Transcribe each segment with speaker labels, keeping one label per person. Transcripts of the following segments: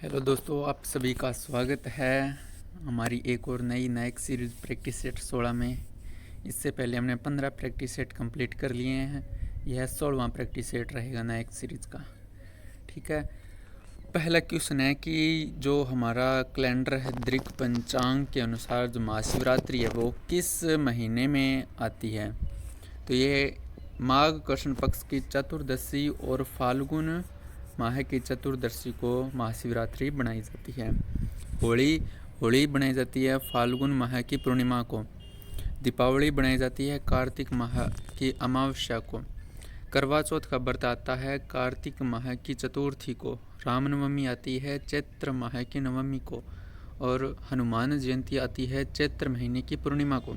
Speaker 1: Hello दोस्तों, आप सभी का स्वागत है हमारी एक और नई नाइक सीरीज़ प्रैक्टिस सेट 16 में। इससे पहले हमने 15 प्रैक्टिस सेट कंप्लीट कर लिए हैं। यह 16वां प्रैक्टिस सेट रहेगा नाइक सीरीज़ का। ठीक है, पहला क्वेश्चन है कि जो हमारा कैलेंडर है दृक पंचांग के अनुसार जो महाशिवरात्रि है वो किस महीने में आती है। तो ये माघ कृष्ण पक्ष की चतुर्दशी और फाल्गुन माह की चतुर्दशी को महाशिवरात्रि बनाई जाती है। होली बनाई जाती है फाल्गुन माह की पूर्णिमा को। दीपावली बनाई जाती है कार्तिक माह की अमावस्या को। करवा चौथ का व्रत आता है कार्तिक माह की चतुर्थी को। रामनवमी आती है चैत्र माह की नवमी को। और हनुमान जयंती आती है चैत्र महीने की पूर्णिमा को।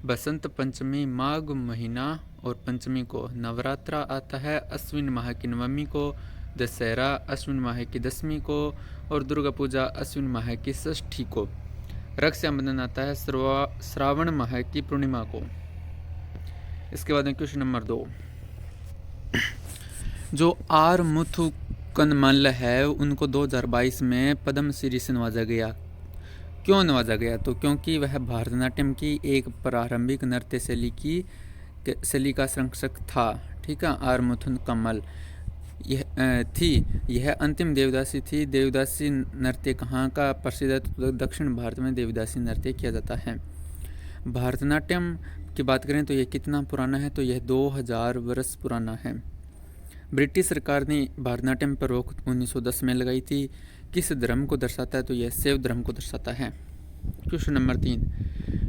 Speaker 1: बसंत पंचमी माघ महीना और पंचमी को। नवरात्रा आता है अश्विन माह की नवमी को। दशहरा अश्विन माह की दसवीं को। और दुर्गा पूजा अश्विन माह की षष्ठी को। रक्षाबंधन आता है श्रावण माह की पूर्णिमा को। इसके बाद क्वेश्चन नंबर 2। जो आर मुथुकनमल है उनको 2022 में पद्म श्री से नवाजा गया। क्यों नवाजा गया? तो क्योंकि वह भारतनाट्यम की एक प्रारंभिक नृत्य शैली का संरक्षक था। ठीक है, आर मुथुकनमल यह अंतिम देवदासी थी। देवदासी नृत्य कहाँ का प्रसिद्ध है? तो दक्षिण भारत में देवदासी नृत्य किया जाता है। भारतनाट्यम की बात करें तो यह कितना पुराना है? तो यह 2000 वर्ष पुराना है। ब्रिटिश सरकार ने भारतनाट्यम पर रोक 1910 में लगाई थी। किस धर्म को दर्शाता है? तो यह शैव धर्म को दर्शाता है। Question number 3।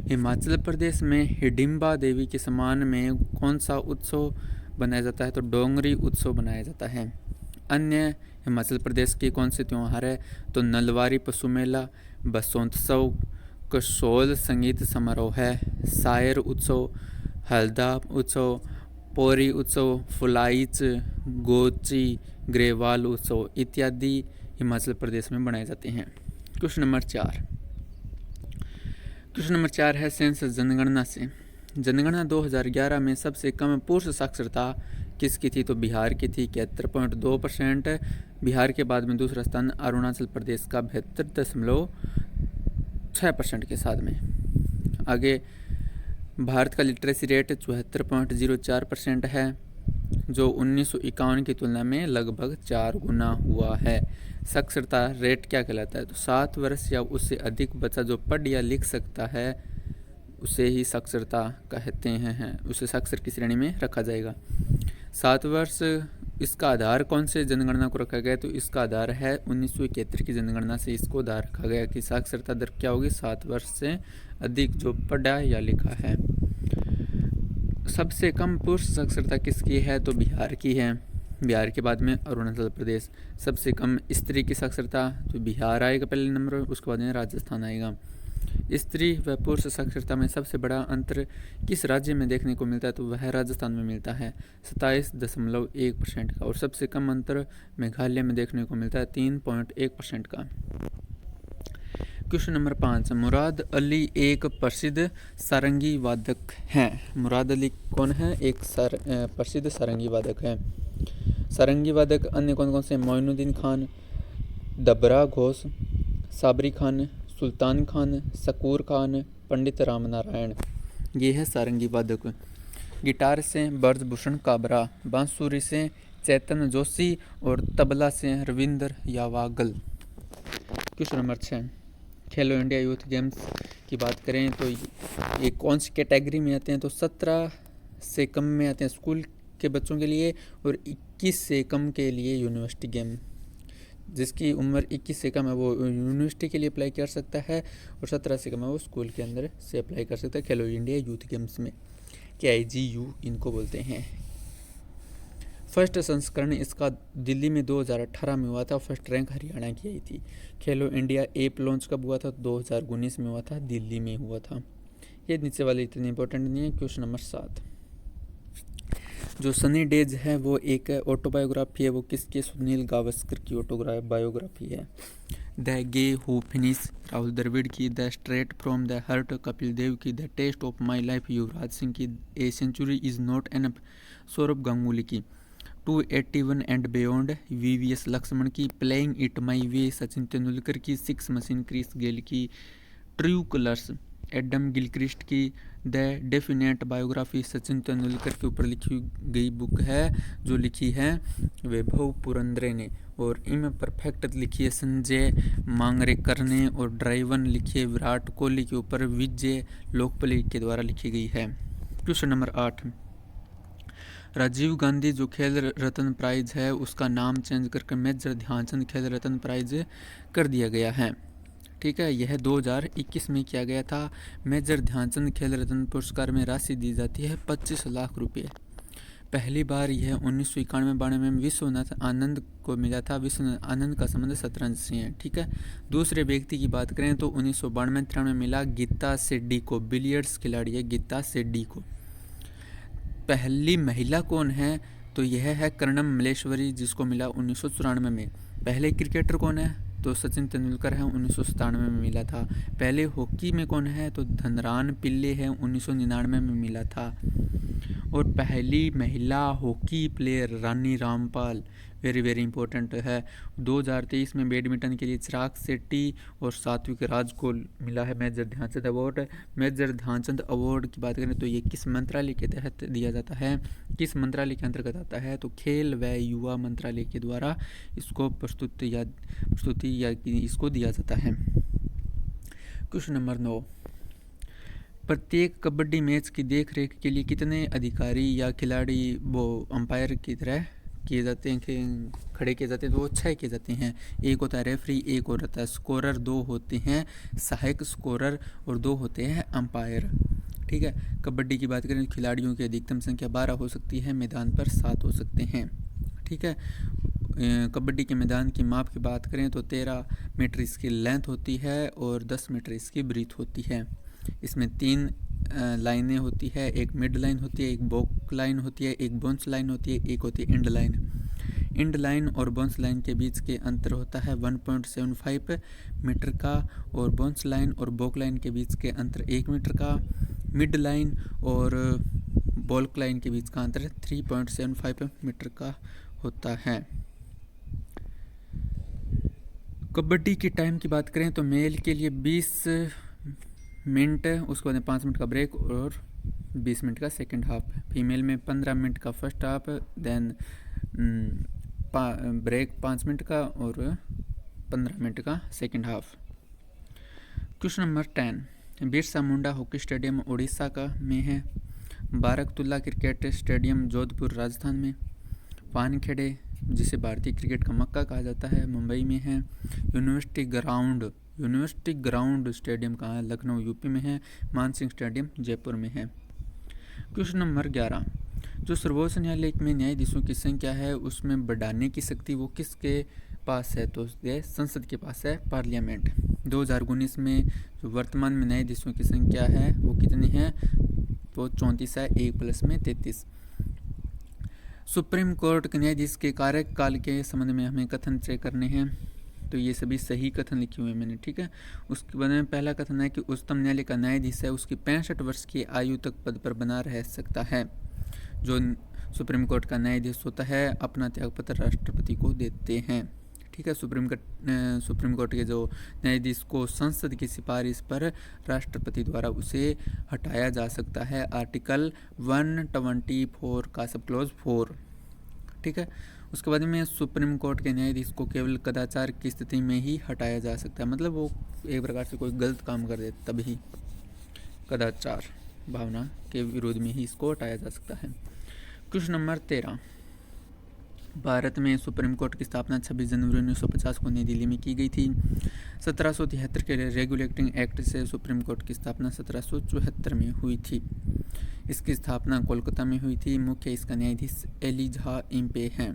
Speaker 1: हिमाचल प्रदेश में हिडिंबा देवी के सम्मान में कौन सा उत्सव बनाया जाता है? तो डोंगरी उत्सव बनाया जाता है। अन्य हिमाचल प्रदेश के कौन से त्यौहार है? तो नलवारी पशु मेला, बसंतोत्सव, कसोल संगीत समारोह है, शायर उत्सव, हल्दा उत्सव, पोरी उत्सव, फुलाइच, गोची, ग्रेवाल उत्सव इत्यादि हिमाचल प्रदेश में बनाए जाते हैं। क्वेश्चन नंबर 4 है सेंसस जनगणना से। जनगणना 2011 में सबसे कम पुरुष साक्षरता किसकी थी? तो बिहार की थी 71.2%। बिहार के बाद में दूसरा स्थान अरुणाचल प्रदेश का 72.6% के साथ में। आगे भारत का लिटरेसी रेट 74.04% है, जो 1951 की तुलना में लगभग 4 गुना हुआ है। साक्षरता रेट क्या कहलाता है? तो 7 वर्ष या उससे अधिक बच्चा जो पढ़ या लिख सकता है उसे ही साक्षरता कहते हैं, उसे साक्षर की श्रेणी में रखा जाएगा। 7 वर्ष इसका आधार कौन से जनगणना को रखा गया? तो इसका आधार है 1971 की जनगणना से इसको आधार रखा गया कि साक्षरता दर क्या होगी? 7 वर्ष से अधिक जो पढ़ा या लिखा है। सबसे कम पुरुष साक्षरता किसकी है? तो बिहार की है। बिहार के बाद में अरुणाचल प्रदेश। सबसे कम स्त्री की साक्षरता तो बिहार आएगा पहले नंबर, उसके बाद में राजस्थान आएगा। स्त्री व पुरुष साक्षरता में सबसे बड़ा अंतर किस राज्य में देखने को मिलता है? तो वह राजस्थान में मिलता है 27.1% का। और सबसे कम अंतर मेघालय में देखने को मिलता है 3.1% का। Question number 5। मुराद अली एक प्रसिद्ध सारंगी वादक हैं। मुराद अली कौन है? एक प्रसिद्ध सारंगी वादक है। सारंगी वादक अन्य कौन कौन से? मोइनुद्दीन खान, दबरा घोष, साबरी खान, सुल्तान खान, शकूर खान, पंडित रामनारायण। ये है सारंगी वादक। गिटार से ब्रजभूषण काबरा, बांसुरी से चैतन्य जोशी और तबला से रविंद्र यावागल। Question number 6। खेलो इंडिया यूथ गेम्स की बात करें तो ये कौन सी कैटेगरी में आते हैं? तो 17 से कम में आते हैं स्कूल के बच्चों के लिए, और 21 से कम के लिए यूनिवर्सिटी गेम। जिसकी उम्र 21 से कम है वो यूनिवर्सिटी के लिए अप्लाई कर सकता है, और 17 से कम है वो स्कूल के अंदर से अप्लाई कर सकता है खेलो इंडिया यूथ गेम्स में। KIGU इनको बोलते हैं। फर्स्ट संस्करण इसका दिल्ली में 2018 में हुआ था। फर्स्ट रैंक हरियाणा की आई थी। खेलो इंडिया ऐप लॉन्च कब हुआ था? 2019 में हुआ था, दिल्ली में हुआ था। ये नीचे वाले इतने इंपॉर्टेंट नहीं है। Question number 7। जो सनी डेज है वो एक ऑटोबायोग्राफी है। वो किसकी? सुनील गावस्कर की बायोग्राफी है। The guy who finish Rahul Dravid की। The straight from the heart Kapil Dev की। The test of my life Yuvraj Singh की। A century is not enough Sourav Ganguly की। 281 एंड बियॉन्ड VVS लक्ष्मण की, playing it my way Sachin Tendulkar की, सिक्स मशीन क्रिस गेल की, true colours Adam Gilchrist की, the definite biography Sachin Tendulkar के ऊपर लिखी गई बुक है जो लिखी है वैभव पुरंदरे ने, और इम परफेक्ट लिखी है संजय मांगरेकर ने, और ड्राइवन लिखी है विराट कोहली के ऊपर विजय लोकपाल के द्वारा लिखी गई है। क्वेश्चन नंबर 8, राजीव गांधी जो खेल रत्न प्राइज है उसका नाम चेंज करके मेजर ध्यानचंद खेल रत्न प्राइज कर दिया गया है। ठीक है, यह 2021 में किया गया था। मेजर ध्यानचंद खेल रत्न पुरस्कार में राशि दी जाती है 25 लाख रुपये। पहली बार यह 1991-92 में विश्वनाथ आनंद को मिला था। विश्वनाथ आनंद का संबंध शतरंज से है। ठीक है, दूसरे व्यक्ति की बात करें तो 1992-93 में मिला गीता सेड्डी को, बिलियर्ड्स खिलाड़ी है गीता सेड्डी को। पहली महिला कौन है तो यह है कर्णम मल्लेश्वरी जिसको मिला 1994 में। पहले क्रिकेटर कौन है तो सचिन तेंदुलकर है, 1997 में मिला था। पहले हॉकी में कौन है तो धनरान पिल्ले है, 1999 में मिला था। और पहली महिला hockey player Rani Rampal, very very important है। 2023 में बैडमिंटन के लिए चिराग शेट्टी और सात्विक राज को मिला है major Dhyan Chand award. Major Dhyan Chand award की बात करें तो ये किस मंत्रालय के तहत दिया जाता है, किस मंत्रालय के अंतर्गत आता है तो खेल व युवा मंत्रालय के द्वारा इसको प्रस्तुति या इसको दिया जाता है। क्वेश्चन नंबर 9, प्रत्येक कबड्डी मैच की देखरेख के लिए कितने अधिकारी या खिलाड़ी वो अंपायर की तरह किए जाते हैं, खड़े किए जाते हैं तो वो 6 किए जाते हैं। एक होता है रेफरी, एक और होता है स्कोरर, 2 होते हैं सहायक स्कोरर और 2 होते हैं अंपायर। ठीक है, कबड्डी की बात करें तो खिलाड़ियों की अधिकतम संख्या 12 हो सकती है, मैदान पर 7 हो सकते हैं। ठीक है, कबड्डी के मैदान की माप की बात करें तो 13 मीटर इसकी लेंथ होती है और 10 मीटर इसकी ब्रीथ होती है। इसमें 3 लाइनें होती है, एक मिड लाइन होती है, एक बॉक लाइन होती है, एक बोन्स लाइन होती है, एक होती है इंड लाइन। इंड लाइन और बोन्स लाइन के बीच के अंतर होता है 1.75 मीटर का, और बोन्स लाइन और बॉक लाइन के बीच के अंतर 1 मीटर का। मिड लाइन और बॉल्क लाइन के बीच का अंतर 3.75 मीटर का होता है। कबड्डी के टाइम की बात करें तो मेल के लिए 20 मिनट, उसके बाद 5 मिनट का ब्रेक और 20 मिनट का सेकंड हाफ। फीमेल में 15 मिनट का first half, then break 5 minute का और 15 मिनट का second half. Question number 10, Birsa Munda hockey stadium Orissa का में है। बारकतुल्ला क्रिकेट स्टेडियम जोधपुर राजस्थान में। वानखेड़े जिसे भारतीय क्रिकेट का मक्का कहा जाता है मुंबई में है। यूनिवर्सिटी ग्राउंड स्टेडियम कहाँ है, लखनऊ यूपी में है। मानसिंह स्टेडियम जयपुर में है। क्वेश्चन नंबर 11, जो सर्वोच्च न्यायालय में न्यायाधीशों की संख्या है उसमें बढ़ाने की शक्ति वो किसके पास है तो ये संसद के पास है, पार्लियामेंट। 2019 में जो वर्तमान में न्यायाधीशों की संख्या है वो कितनी है वो 34 है, 1 प्लस में 33। सुप्रीम कोर्ट के न्यायाधीश के कार्यकाल के संबंध में हमें कथन तय करने हैं, तो ये सभी सही कथन लिखे हुए हैं मैंने। ठीक है, उसके बाद में पहला कथन है कि उच्चतम न्यायालय का न्यायाधीश है उसकी 65 वर्ष की आयु तक पद पर बना रह सकता है। जो सुप्रीम कोर्ट का न्यायाधीश होता है अपना त्यागपत्र राष्ट्रपति को देते हैं। ठीक है, सुप्रीम कोर्ट के जो न्यायाधीश को संसद की सिफारिश पर राष्ट्रपति द्वारा उसे हटाया जा सकता है, आर्टिकल 124 का सब क्लॉज 4। ठीक है, उसके बाद में सुप्रीम कोर्ट के न्यायाधीश को केवल कदाचार की स्थिति में ही हटाया जा सकता है, मतलब वो एक प्रकार से कोई गलत काम कर दे तभी कदाचार भावना के विरोध में ही इसको हटाया जा सकता है। क्वेश्चन नंबर 13, भारत में सुप्रीम कोर्ट की स्थापना 26 जनवरी 1950 को नई दिल्ली में की गई थी। 1773 के रेगुलेटिंग एक्ट से सुप्रीम कोर्ट की स्थापना 1774 में हुई थी। इसकी स्थापना कोलकाता में हुई थी। मुख्य इसका न्यायाधीश एलिजा इम्पे हैं।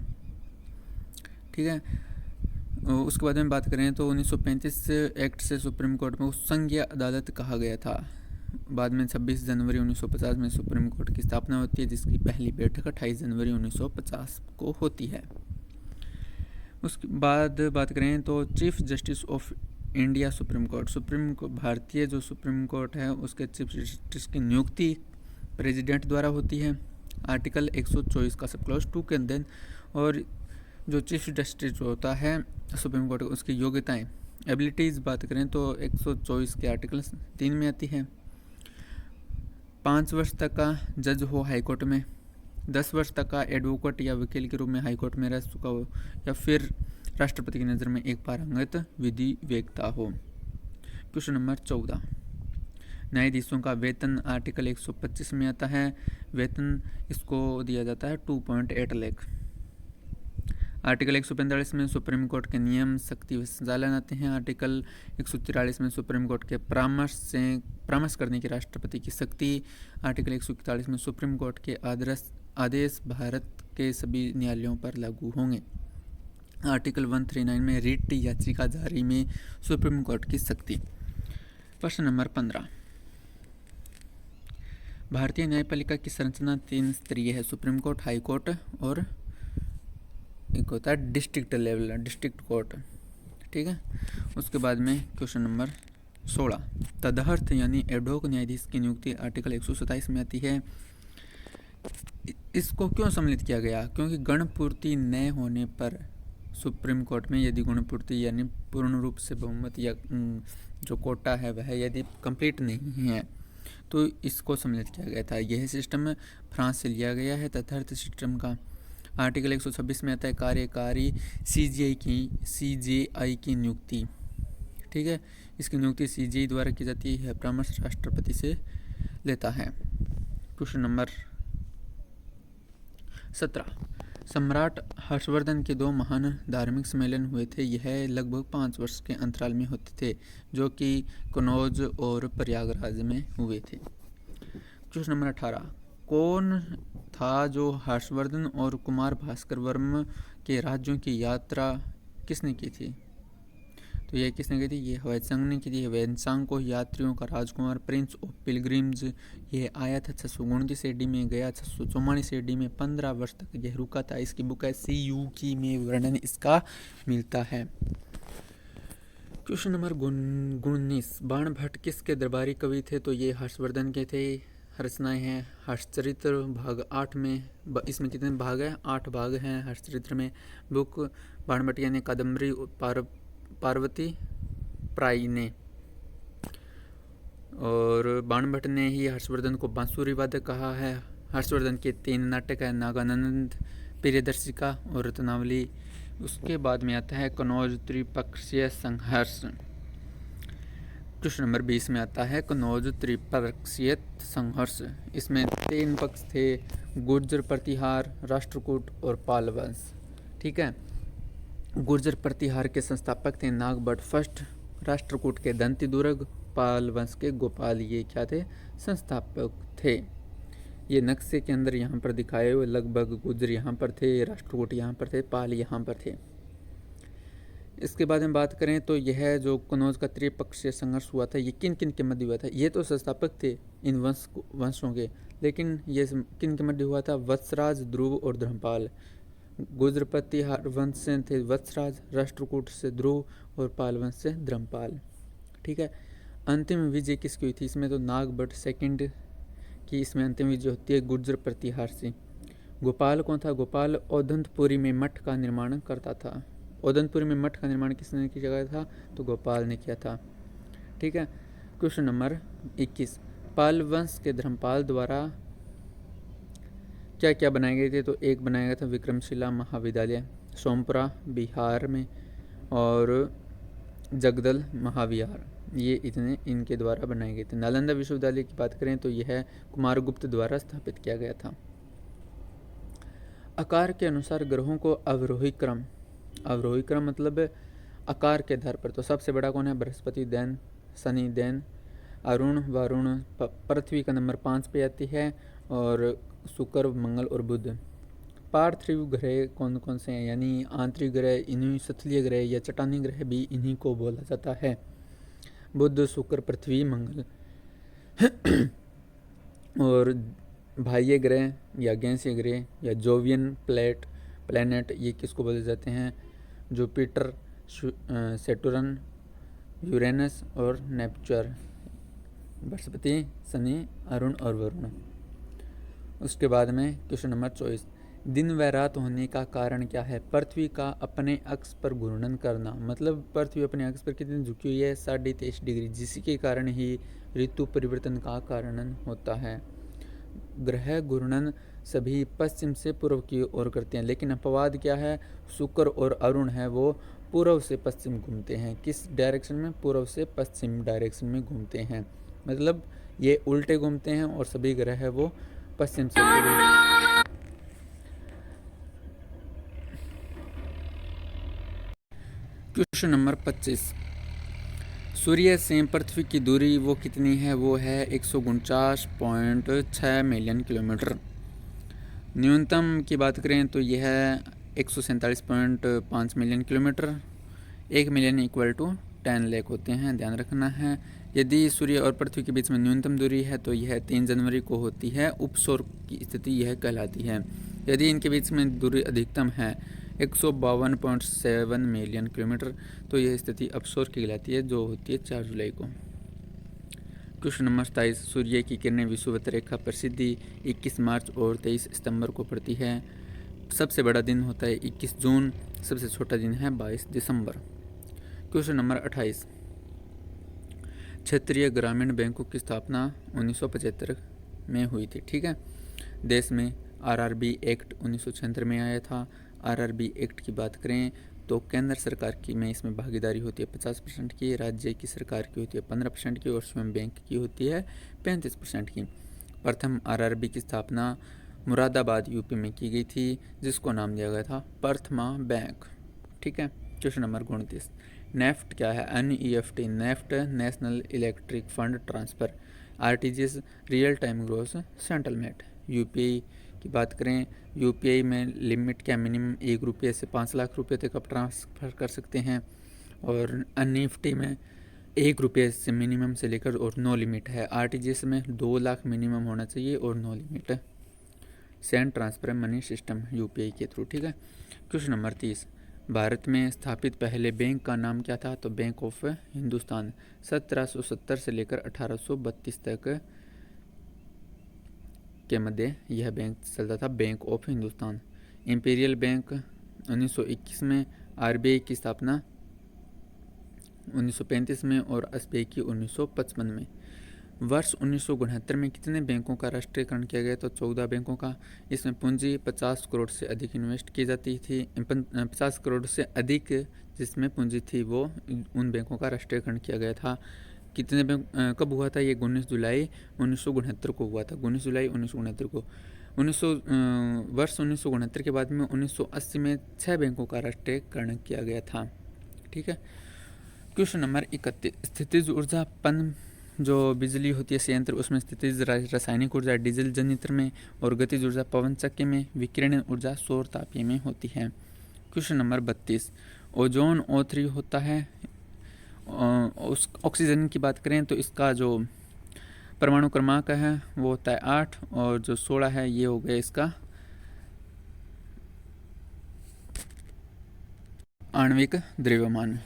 Speaker 1: ठीक है, उसके बाद में बात करें तो 1935 एक्ट से सुप्रीम कोर्ट में संघीय अदालत कहा गया था। बाद में 26 जनवरी 1950 में सुप्रीम कोर्ट की स्थापना होती है जिसकी पहली बैठक 28 जनवरी 1950 को होती है। उसके बाद बात करें तो chief justice of India supreme court, भारतीय जो सुप्रीम कोर्ट है उसके चीफ जस्टिस की नियुक्ति प्रेसिडेंट द्वारा होती है, आर्टिकल 124 का सब क्लॉज 2 के अंदर। और जो चीफ जस्टिस होता है सुप्रीम कोर्ट उसकी योग्यताएं एबिलिटीज़ बात करें तो 124 के आर्टिकल 3 में आती है। 5 वर्ष तक का जज हो हाई कोर्ट में, 10 वर्ष तक का एडवोकेट या वकील के रूप में हाई कोर्ट में रह चुका हो, या फिर राष्ट्रपति की नज़र में एक पारंगत विधि वेत्ता हो। क्वेश्चन नंबर 14, न्यायाधीशों का वेतन आर्टिकल 125 में आता है। वेतन इसको दिया जाता है 2.8 लाख। आर्टिकल 145 में सुप्रीम कोर्ट के नियम सख्ती व संचालन आते हैं। आर्टिकल 143 में सुप्रीम कोर्ट के परामर्श करने की राष्ट्रपति की शक्ति। आर्टिकल 141 में सुप्रीम कोर्ट के आदेश भारत के सभी न्यायालयों पर लागू होंगे। आर्टिकल 139 में रिट याचिका जारी में सुप्रीम कोर्ट की शक्ति। प्रश्न नंबर 15, भारतीय न्यायपालिका की संरचना 3 स्तरीय है, सुप्रीम कोर्ट, हाई कोर्ट और एक होता है डिस्ट्रिक्ट लेवल डिस्ट्रिक्ट कोर्ट। ठीक है। उसके बाद में क्वेश्चन नंबर 16, तदर्थ यानी एडहॉक न्यायाधीश की नियुक्ति आर्टिकल 127 में आती है। इसको क्यों सम्मिलित किया गया? क्योंकि गणपूर्ति न होने पर सुप्रीम कोर्ट में यदि गुणपूर्ति यानी पूर्ण रूप से बहुमत या जो कोटा है वह यदि कंप्लीट नहीं है तो इसको सम्मिलित किया गया था। यह सिस्टम फ्रांस से लिया गया है तदर्थ सिस्टम का। आर्टिकल 126 में आता है कार्यकारी सीजेआई की नियुक्ति। ठीक है, इसकी नियुक्ति सीजेआई द्वारा की जाती है, परामर्श राष्ट्रपति से लेता है। क्वेश्चन नंबर 17, सम्राट हर्षवर्धन के 2 महान धार्मिक सम्मेलन हुए थे। यह लगभग 5 वर्ष के अंतराल में होते थे जो कि कनौज और प्रयागराज में हुए थे। क्वेश्चन नंबर 18, कौन था जो हर्षवर्धन और कुमार भास्कर वर्मा के राज्यों की यात्रा किसने की थी? तो ये किसने की थी? ये हवेत्संग ने की थी। हवेत्संग को यात्रियों का राजकुमार प्रिंस ऑफ पिलग्रिम्स ये आया था 629 AD में, गया 644 AD में, 15 वर्ष तक यह रुका था। इसकी बुक है CUK में वर्णन इसका मिलता है। क्वेश्चन नंबर 19, बाणभट्ट किसके दरबारी कवि थे? तो ये हर्षवर्धन के थे। रचनाएं हैं हर्षचरित्र भाग 8 में, इसमें कितने भाग हैं? 8 भाग हैं हर्षचरित्र में। बुक बाणभट्ट यानी कादम्बरी पार्वती प्राई ने, और बाणभट्ट ने ही हर्षवर्धन को बांसुरी वादक कहा है। हर्षवर्धन के 3 नाटक है, नागानंद, प्रियदर्शिका और रत्नावली। उसके बाद में आता है कनौज त्रिपक्षीय संघर्ष। क्वेश्चन नंबर 20 में आता है कनौज त्रिपक्षीय संघर्ष। इसमें 3 पक्ष थे, गुर्जर प्रतिहार, राष्ट्रकूट और पाल वंश। ठीक है, गुर्जर प्रतिहार के संस्थापक थे नागभट्ट फर्स्ट, राष्ट्रकूट के दंती दुर्ग, पाल वंश के गोपाल, ये क्या थे? संस्थापक थे। ये नक्शे के अंदर यहाँ पर दिखाए हुए लगभग गुर्जर यहाँ पर थे, राष्ट्रकूट यहाँ पर थे, पाल यहाँ पर थे। इसके बाद में बात करें तो यह जो कनौज का त्रिपक्षीय संघर्ष हुआ था ये किन किन के मध्य हुआ था? ये तो संस्थापक थे इन वंशों के, लेकिन ये किन के मध्य हुआ था? वत्सराज, ध्रुव और धर्मपाल। गुर्जर प्रतिहार वंश से थे वत्सराज, राष्ट्रकूट से ध्रुव और पाल वंश से धर्मपाल। ठीक है, अंतिम विजय किसकी हुई थी? इसमें तो नागभट्ट सेकंड की इसमें अंतिम विजय होती है गुर्जर प्रतिहार से। गोपाल कौन था? गोपाल औदंतपुरी में मठ का निर्माण करता था। औदंतपुरी में मठ का निर्माण किसने किया था? तो गोपाल ने किया था। ठीक है, क्वेश्चन नंबर 21, पाल वंश के धर्मपाल द्वारा क्या क्या बनाए गए थे? तो एक बनाया गया था विक्रमशिला महाविद्यालय सोमपुरा बिहार में, और जगदल महाविहार, ये इतने इनके द्वारा बनाए गए थे। नालंदा विश्वविद्यालय की बात करें तो यह कुमारगुप्त द्वारा स्थापित किया गया था। आकार के अनुसार ग्रहों को अवरोही क्रम मतलब आकार के आधार पर, तो सबसे बड़ा कौन है? बृहस्पति, दैन, शनि, दैन, अरुण, वरुण, पृथ्वी का नंबर 5 पे आती है, और शुक्र, मंगल और बुध। पार्थिव ग्रह कौन कौन से हैं? यानी आंतरिक ग्रह, इन्हीं स्थलीय ग्रह या चट्टानी ग्रह भी इन्हीं को बोला जाता है। बुध, शुक्र, पृथ्वी, मंगल। और बाह्य ग्रह या गैसीय ग्रह या जोवियन प्लैनेट ये किसको बोले जाते हैं? जुपिटर, सैटर्न, यूरेनस और नेपच्यून। बृहस्पति, शनि, अरुण और वरुण। उसके बाद में क्वेश्चन नंबर 24, दिन व रात होने का कारण क्या है? पृथ्वी का अपने अक्ष पर घूर्णन करना, मतलब पृथ्वी अपने अक्ष पर कितनी झुकी हुई है? 23.5 डिग्री, जिसके कारण ही ऋतु परिवर्तन का कारण होता है। ग्रह घूर्णन सभी पश्चिम से पूर्व की ओर करते हैं, लेकिन अपवाद क्या है? शुक्र और अरुण है वो पूर्व से पश्चिम घूमते हैं। किस डायरेक्शन में? पूर्व से पश्चिम डायरेक्शन में घूमते हैं, मतलब ये उल्टे घूमते हैं, और सभी ग्रह है वो पश्चिम से पूर्व। क्वेश्चन नंबर 25, सूर्य से पृथ्वी की दूरी वो कितनी है? वो है 149.6 मिलियन किलोमीटर। न्यूनतम की बात करें तो यह है 147.5 million kilometre. 1 million equal to 10 lakh होते हैं, ध्यान रखना है। यदि सूर्य और पृथ्वी के बीच में न्यूनतम दूरी है तो यह 3 जनवरी को होती है, उपसौर की स्थिति यह कहलाती है। यदि इनके बीच में दूरी अधिकतम है 152.7 मिलियन किलोमीटर तो यह स्थिति अपसौर की कहलाती है, जो होती है 4 जुलाई को। क्वेश्चन नंबर 27, सूर्य की किरणें विषुवत रेखा पर सीधी 21 मार्च और 23 सितंबर को पड़ती है। सबसे बड़ा दिन होता है 21 जून, सबसे छोटा दिन है 22 दिसंबर। क्वेश्चन नंबर 28, क्षेत्रीय ग्रामीण बैंकों की स्थापना 1975 में हुई थी। ठीक है, देश में आरआरबी एक्ट 1976 में आया था। आरआरबी एक्ट की बात करें तो केंद्र सरकार की में इसमें भागीदारी होती है 50% की, राज्य की सरकार की होती है 15% की, और स्वयं बैंक की होती है 35% की। प्रथम आरआरबी की स्थापना मुरादाबाद यूपी में की गई थी, जिसको नाम दिया गया था प्रथमा बैंक। ठीक है, क्वेश्चन नंबर 29, नेफ्ट क्या है? NEFT, NEFT national electric fund transfer. RTGS, real time gross settlement. UPI की बात करें, यूपीआई में लिमिट क्या? मिनिमम 1 रुपये से 5 लाख रुपये तक आप ट्रांसफ़र कर सकते हैं। और NEFT में 1 रुपये से मिनिमम से लेकर और नो लिमिट है। आरटीजीएस में 2 लाख मिनिमम होना चाहिए और नो लिमिट है। Send transfer money system UPI के थ्रू। ठीक है, क्वेश्चन नंबर 30, भारत में स्थापित पहले बैंक का नाम क्या था? तो बैंक ऑफ हिंदुस्तान। 1770 से लेकर 1832 तक के मध्य यह बैंक चलता था, bank of Hindustan. Imperial bank 1921 में, आरबीआई की स्थापना 1935 में और एसबीआई की 1955 में। वर्ष 1969 में कितने बैंकों का राष्ट्रीयकरण किया गया? तो 14 बैंकों का। इसमें पूंजी 50 करोड़ से अधिक इन्वेस्ट की जाती थी। 50 करोड़ से अधिक जिसमें पूंजी थी वो उन बैंकों का राष्ट्रीयकरण किया गया था। कितने बैंक कब हुआ था? ये 19 जुलाई 1969 को हुआ था। 19 जुलाई 1969 को। वर्ष 1969 के बाद में 1980 में 6 बैंकों का राष्ट्रीयकरण किया गया था। ठीक है, क्वेश्चन नंबर 31, स्थितिज ऊर्जा पन जो बिजली होती है संयंत्र, उसमें स्थितिज रासायनिक ऊर्जा डीजल जनरेटर में, और गतिज ऊर्जा पवन चक्की में, विकिरण ऊर्जा सौर तापीय में होती है। क्वेश्चन नंबर 32, ओजोन O3 होता है। उस ऑक्सीजन की बात करें तो इसका जो परमाणु क्रमांक है वो होता है 8, और जो 16 है ये हो गया इसका आणविक द्रव्यमान।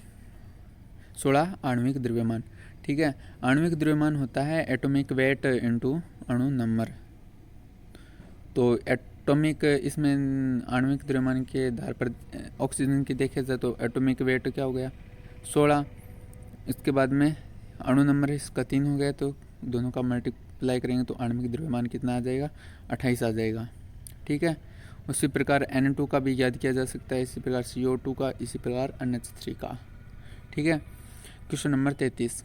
Speaker 1: 16 आणविक द्रव्यमान। ठीक है, आणविक द्रव्यमान होता है एटॉमिक वेट इनटू अणु नंबर। तो एटॉमिक इसमें आणविक द्रव्यमान के आधार पर ऑक्सीजन की देखे जाए तो एटॉमिक वेट क्या हो गया? 16। इसके बाद में अणु नंबर इसका 3 हो गया, तो दोनों का मल्टीप्लाई करेंगे तो आणविक द्रव्यमान कितना आ जाएगा? 28 आ जाएगा। ठीक है, उसी प्रकार N2 का भी याद किया जा सकता है, इसी प्रकार CO2 का, इसी प्रकार NH3 का। ठीक है, question number 33,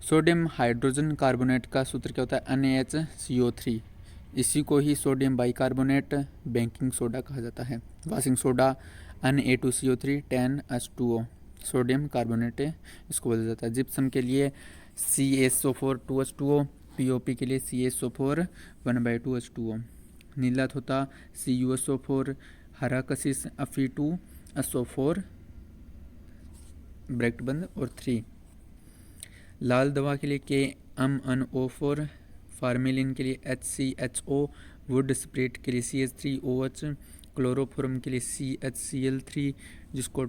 Speaker 1: sodium hydrogen carbonate का सूत्र क्या होता है? NaHCO3। इसी को ही सोडियम बाइकार्बोनेट, बेकिंग सोडा कहा जाता है। Washing soda Na2CO3 10H2O, sodium carbonate इसको बोला जाता है। जिप्सम के लिए CaSO4 2H2O, POP के लिए CaSO4 1/2H2O। नीला होता CuSO4, हरा कशिश Fe2SO4 ब्रैकेट बंद और 3। लाल दवा के लिए KMnO4, फार्मेलिन के लिए HCHO, वुड स्प्रेट के लिए CH3OH, क्लोरोफॉर्म के लिए CHCl3 जिसको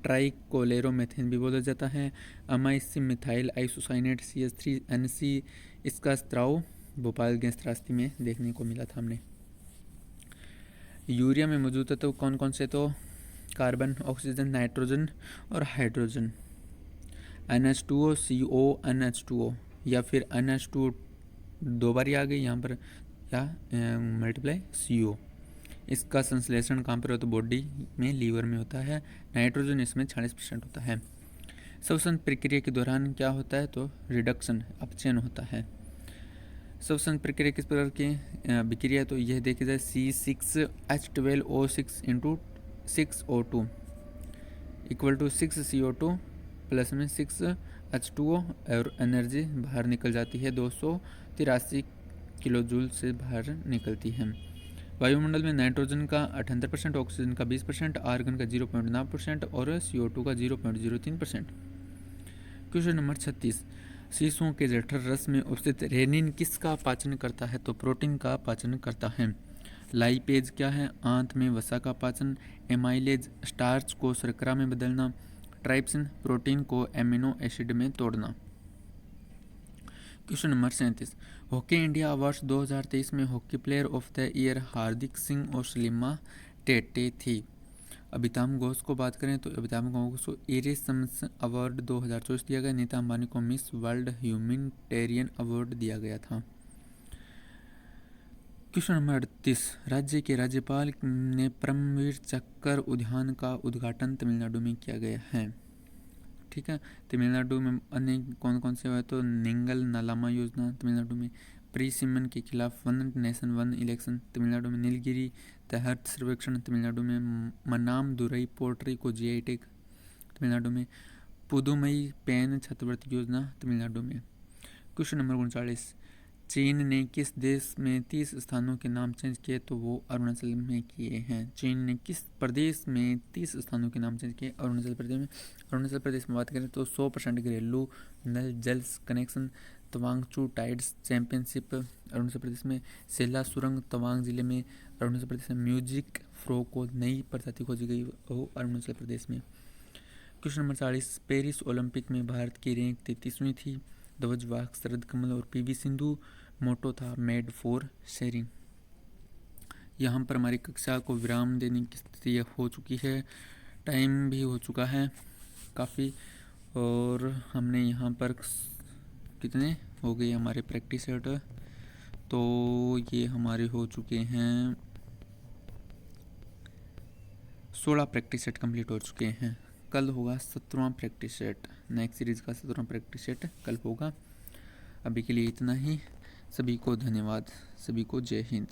Speaker 1: ट्राइकोलेरोमेथेन भी बोला जाता है। अमाइसिन मिथाइल आइसोसाइनेट CH3NC, इसका स्त्राव भोपाल गैस त्रासदी में देखने को मिला था हमने। यूरिया में मौजूद तत्व कौन कौन से? तो कार्बन, ऑक्सीजन, नाइट्रोजन और हाइड्रोजन। NH2O, CO, NH2O या फिर NH2 दो बार आ गई यहाँ पर, या मल्टीप्लाई CO। इसका संश्लेषण कहाँ पर होता है? बॉडी में, लीवर में होता है। नाइट्रोजन इसमें 40% होता है। श्वसन प्रक्रिया के दौरान क्या होता है? तो रिडक्शन, अपचयन होता है। श्वसन प्रक्रिया किस प्रकार की विक्रिया? तो यह देखी जाए C6H12O6 into 6O2 equal to 6CO2 plus में 6H2O और एनर्जी बाहर निकल जाती है 283 किलो जूल से बाहर निकलती है। वायुमंडल में नाइट्रोजन का 78%, ऑक्सीजन का 20%, आर्गन का 0.9% और CO2 का 0.03%। क्वेश्चन नंबर 36, शीशों के जठर रस में उपस्थित रेनिन किसका पाचन करता है? तो प्रोटीन का पाचन करता है। लाइपेज क्या है? आंत में वसा का पाचन। एमाइलेज, स्टार्च को शर्करा में बदलना। ट्राइप्सिन, प्रोटीन को एमिनो एसिड में तोड़ना। Question number 37, hockey India awards 2023 में hockey player of the year Hardik Singh और सलीमा टेटे थी। अमिताभ घोष को बात करें तो अमिताभ घोष को एरिसम्स अवार्ड 2024 दिया गया। नीता अंबानी को मिस वर्ल्ड ह्यूमैनिटेरियन अवार्ड दिया गया था। क्वेश्चन नंबर 38, राज्य के राज्यपाल ने परमवीर चक्कर उद्यान का उद्घाटन तमिलनाडु में किया गया है। ठीक है, तमिलनाडु में अन्य कौन कौन से हुआ? तो निंगल नालामा योजना तमिलनाडु में। प्री सिमन के खिलाफ one nation one election Tamil Nadu में। नीलगिरी तहत सर्वेक्षण तमिलनाडु में। मनाम दुरई पोर्ट्री को GI टैग तमिलनाडु में। पुदुमई पेन छात्रवृत्ति योजना तमिलनाडु में। क्वेश्चन नंबर 39, चीन ने किस देश में 30 स्थानों के नाम चेंज किए? तो वो अरुणाचल में किए हैं। चीन ने किस प्रदेश में 30 स्थानों के नाम चेंज किए? अरुणाचल प्रदेश में। अरुणाचल प्रदेश में बात करें तो 100% घरेलू नल जल connection. तवांगचू tides championship Arunachal Pradesh में। सेला सुरंग तवांग जिले में अरुणाचल प्रदेश में। म्यूजिक फ्रो को नई प्रजाति खोजी गई वो अरुणाचल प्रदेश में। क्वेश्चन नंबर 40, पेरिस ओलंपिक में भारत की रैंक 33वीं थी। ध्वजवाहक शरद कमल और PV सिंधु। मोटो था मेड फॉर शेयरिंग। यहाँ पर हमारी कक्षा को विराम देने की स्थिति हो चुकी है, टाइम भी हो चुका है काफ़ी, और हमने यहाँ पर कितने हो गए हमारे प्रैक्टिस सेट? तो ये हमारे हो चुके हैं 16 प्रैक्टिस सेट कंप्लीट हो चुके हैं। कल होगा 17वां प्रैक्टिस सेट, नेक्स्ट सीरीज़ का 17वां प्रैक्टिस सेट कल होगा। अभी के लिए इतना ही। सभी को धन्यवाद, सभी को जय हिंद।